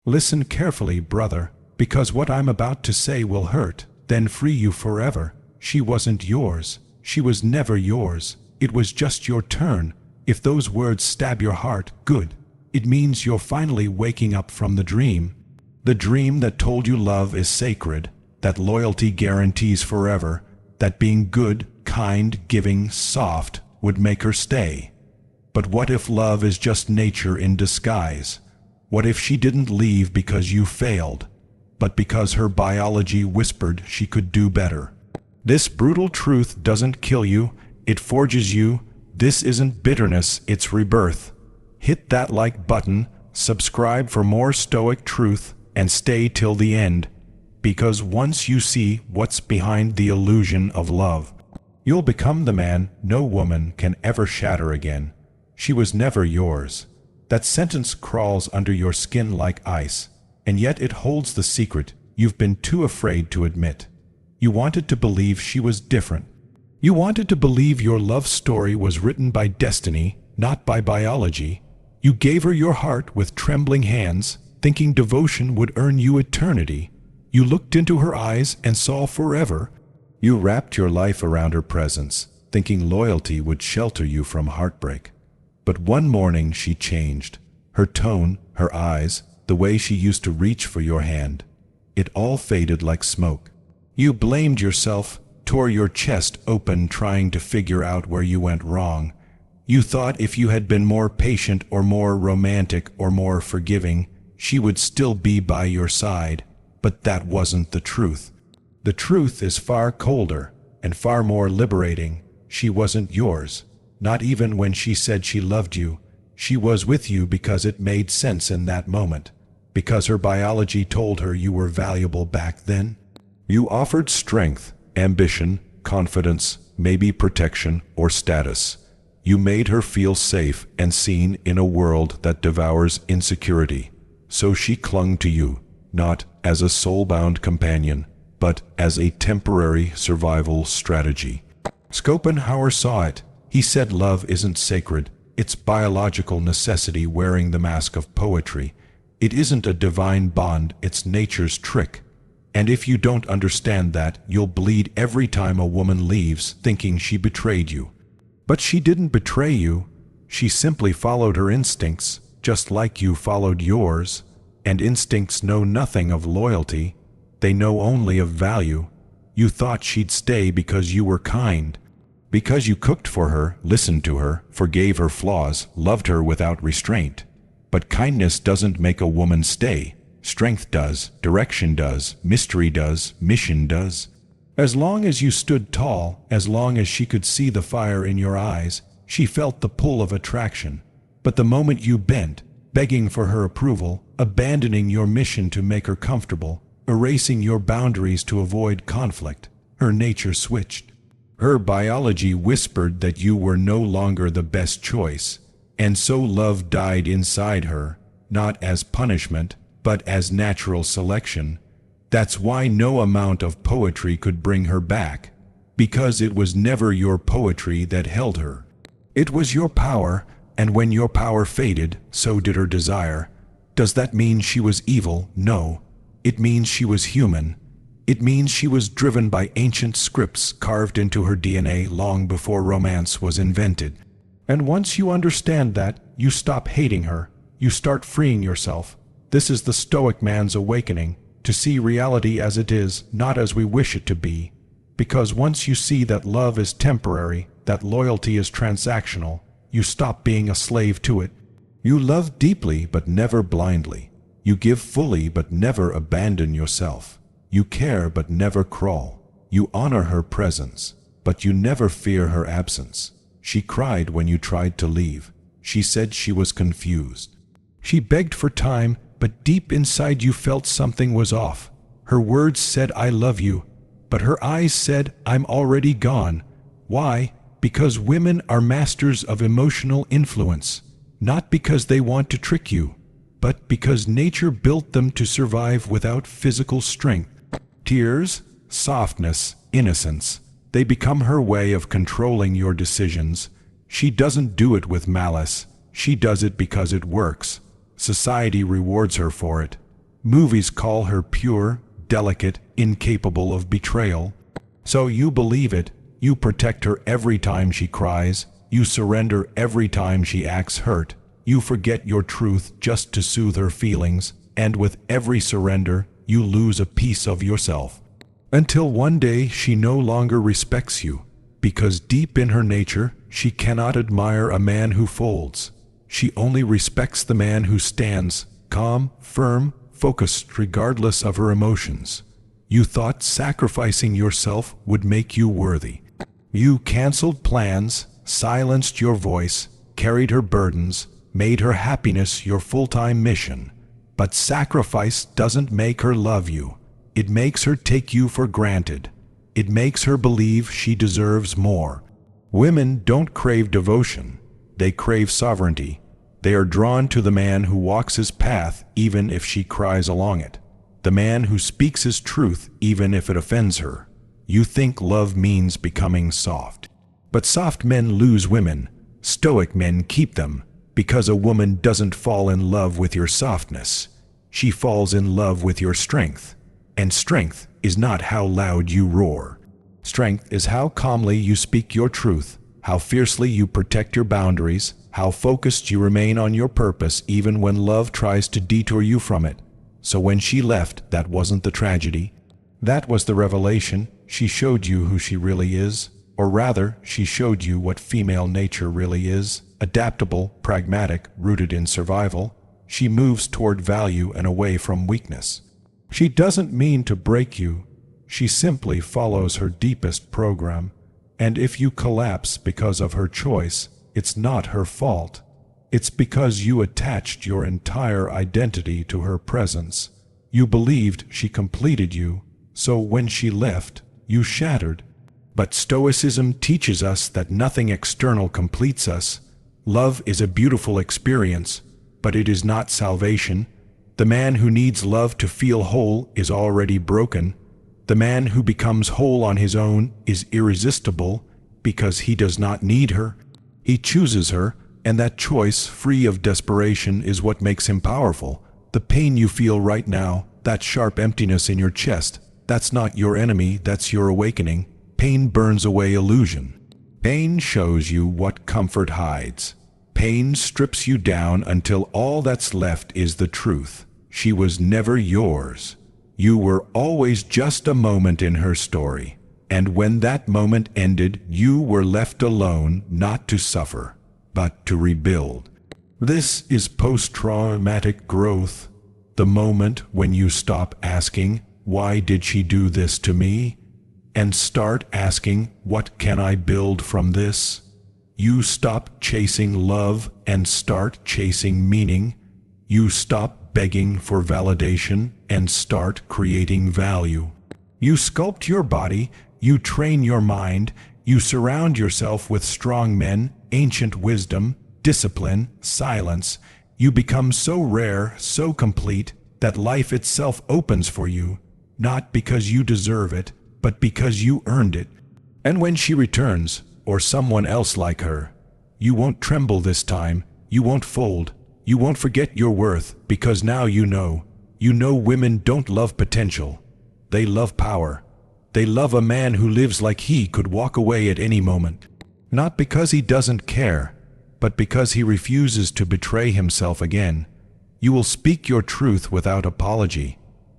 Listen carefully, brother, because what I'm about to say will hurt, then free you forever. She wasn't yours. She was never yours. It was just your turn. If those words stab your heart, good. It means you're finally waking up from the dream. The dream that told you love is sacred, that loyalty guarantees forever, that being good, kind, giving, soft would make her stay. But what if love is just nature in disguise? What if she didn't leave because you failed, but because her biology whispered she could do better? This brutal truth doesn't kill you, it forges you. This isn't bitterness, it's rebirth. Hit that like button, subscribe for more Stoic truth, and stay till the end, because once you see what's behind the illusion of love, you'll become the man no woman can ever shatter again. She was never yours. That sentence crawls under your skin like ice, and yet it holds the secret you've been too afraid to admit. You wanted to believe she was different. You wanted to believe your love story was written by destiny, not by biology. You gave her your heart with trembling hands, thinking devotion would earn you eternity. You looked into her eyes and saw forever. You wrapped your life around her presence, thinking loyalty would shelter you from heartbreak. But one morning she changed. Her tone, her eyes, the way she used to reach for your hand. It all faded like smoke. You blamed yourself, tore your chest open trying to figure out where you went wrong. You thought if you had been more patient or more romantic or more forgiving, she would still be by your side. But that wasn't the truth. The truth is far colder and far more liberating. She wasn't yours. Not even when she said she loved you. She was with you because it made sense in that moment, because her biology told her you were valuable back then. You offered strength, ambition, confidence, maybe protection or status. You made her feel safe and seen in a world that devours insecurity. So she clung to you, not as a soul-bound companion, but as a temporary survival strategy. Schopenhauer saw it. He said love isn't sacred, it's biological necessity wearing the mask of poetry. It isn't a divine bond, it's nature's trick. And if you don't understand that, you'll bleed every time a woman leaves thinking she betrayed you. But she didn't betray you. She simply followed her instincts, just like you followed yours. And instincts know nothing of loyalty. They know only of value. You thought she'd stay because you were kind. Because you cooked for her, listened to her, forgave her flaws, loved her without restraint. But kindness doesn't make a woman stay. Strength does, direction does, mystery does, mission does. As long as you stood tall, as long as she could see the fire in your eyes, she felt the pull of attraction. But the moment you bent, begging for her approval, abandoning your mission to make her comfortable, erasing your boundaries to avoid conflict, her nature switched. Her biology whispered that you were no longer the best choice, and so love died inside her, not as punishment, but as natural selection. That's why no amount of poetry could bring her back, because it was never your poetry that held her. It was your power, and when your power faded, so did her desire. Does that mean she was evil? No. It means she was human. It means she was driven by ancient scripts carved into her DNA long before romance was invented. And once you understand that, you stop hating her. You start freeing yourself. This is the Stoic man's awakening, to see reality as it is, not as we wish it to be. Because once you see that love is temporary, that loyalty is transactional, you stop being a slave to it. You love deeply but never blindly. You give fully but never abandon yourself. You care but never crawl. You honor her presence, but you never fear her absence. She cried when you tried to leave. She said she was confused. She begged for time, but deep inside you felt something was off. Her words said, "I love you," but her eyes said, "I'm already gone." Why? Because women are masters of emotional influence, not because they want to trick you, but because nature built them to survive without physical strength. Tears, softness, innocence, they become her way of controlling your decisions. She doesn't do it with malice. She does it because it works. Society rewards her for it. Movies call her pure, delicate, incapable of betrayal. So you believe it. You protect her every time she cries. You surrender every time she acts hurt. You forget your truth just to soothe her feelings, and with every surrender, you lose a piece of yourself. Until one day she no longer respects you, because deep in her nature, she cannot admire a man who folds. She only respects the man who stands, calm, firm, focused regardless of her emotions. You thought sacrificing yourself would make you worthy. You canceled plans, silenced your voice, carried her burdens, made her happiness your full-time mission. But sacrifice doesn't make her love you. It makes her take you for granted. It makes her believe she deserves more. Women don't crave devotion. They crave sovereignty. They are drawn to the man who walks his path even if she cries along it. The man who speaks his truth even if it offends her. You think love means becoming soft. But soft men lose women. Stoic men keep them, because a woman doesn't fall in love with your softness. She falls in love with your strength. And strength is not how loud you roar. Strength is how calmly you speak your truth, how fiercely you protect your boundaries, how focused you remain on your purpose even when love tries to detour you from it. So when she left, that wasn't the tragedy. That was the revelation. She showed you who she really is. Or rather, she showed you what female nature really is. Adaptable, pragmatic, rooted in survival. She moves toward value and away from weakness. She doesn't mean to break you. She simply follows her deepest program. And if you collapse because of her choice, it's not her fault. It's because you attached your entire identity to her presence. You believed she completed you, so when she left, you shattered. But Stoicism teaches us that nothing external completes us. Love is a beautiful experience, but it is not salvation. The man who needs love to feel whole is already broken. The man who becomes whole on his own is irresistible because he does not need her. He chooses her, and that choice, free of desperation, is what makes him powerful. The pain you feel right now, that sharp emptiness in your chest, that's not your enemy, that's your awakening. Pain burns away illusion. Pain shows you what comfort hides. Pain strips you down until all that's left is the truth. She was never yours. You were always just a moment in her story. And when that moment ended, you were left alone, not to suffer, but to rebuild. This is post-traumatic growth. The moment when you stop asking, "Why did she do this to me?" and start asking, "What can I build from this?" You stop chasing love and start chasing meaning. You stop begging for validation and start creating value. You sculpt your body, you train your mind, you surround yourself with strong men, ancient wisdom, discipline, silence. You become so rare, so complete, that life itself opens for you, not because you deserve it, but because you earned it. And when she returns, or someone else like her, you won't tremble this time, you won't fold, you won't forget your worth, because now you know women don't love potential, they love power. They love a man who lives like he could walk away at any moment. Not because he doesn't care, but because he refuses to betray himself again. You will speak your truth without apology.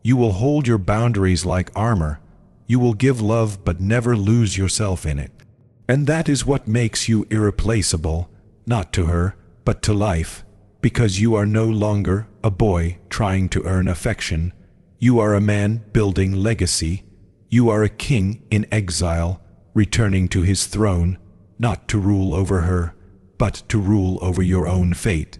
You will hold your boundaries like armor. You will give love but never lose yourself in it. And that is what makes you irreplaceable, not to her, but to life, because you are no longer a boy trying to earn affection. You are a man building legacy. You are a king in exile, returning to his throne, not to rule over her, but to rule over your own fate.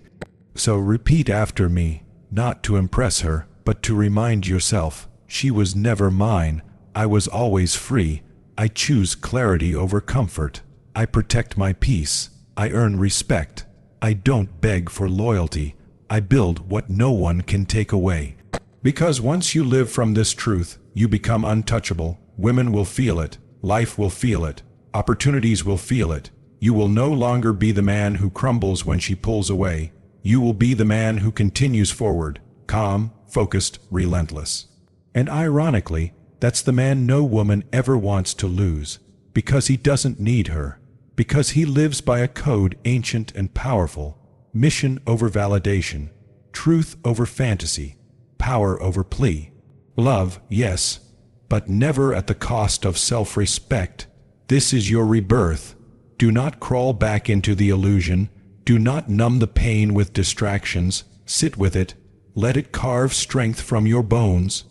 So repeat after me, not to impress her, but to remind yourself, she was never mine. I was always free. I choose clarity over comfort. I protect my peace. I earn respect. I don't beg for loyalty. I build what no one can take away. Because once you live from this truth, you become untouchable. Women will feel it. Life will feel it. Opportunities will feel it. You will no longer be the man who crumbles when she pulls away. You will be the man who continues forward, calm, focused, relentless. And ironically, that's the man no woman ever wants to lose, because he doesn't need her, because he lives by a code ancient and powerful: mission over validation, truth over fantasy, power over plea. Love, yes, but never at the cost of self-respect. This is your rebirth. Do not crawl back into the illusion. Do not numb the pain with distractions. Sit with it. Let it carve strength from your bones.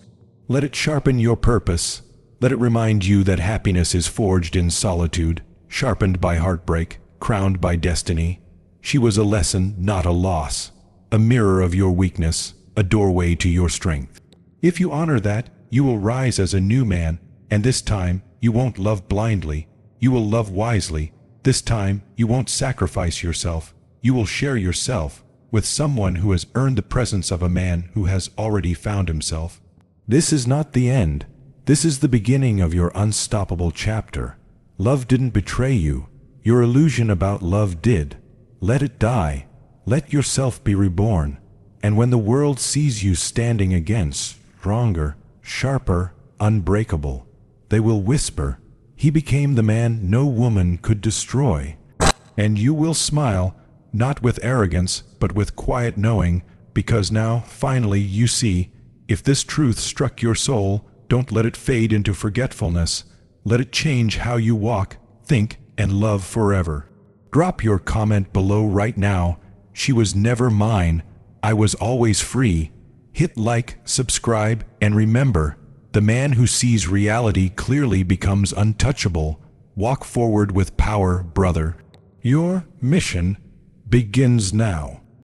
Let it sharpen your purpose. Let it remind you that happiness is forged in solitude, sharpened by heartbreak, crowned by destiny. She was a lesson, not a loss, a mirror of your weakness, a doorway to your strength. If you honor that, you will rise as a new man, and this time you won't love blindly, you will love wisely. This time you won't sacrifice yourself, you will share yourself with someone who has earned the presence of a man who has already found himself. This is not the end. This is the beginning of your unstoppable chapter. Love didn't betray you. Your illusion about love did. Let it die. Let yourself be reborn. And when the world sees you standing again, stronger, sharper, unbreakable, they will whisper, "He became the man no woman could destroy." And you will smile, not with arrogance, but with quiet knowing, because now, finally, you see, if this truth struck your soul, don't let it fade into forgetfulness. Let it change how you walk, think, and love forever. Drop your comment below right now. She was never mine. I was always free. Hit like, subscribe, and remember, the man who sees reality clearly becomes untouchable. Walk forward with power, brother. Your mission begins now.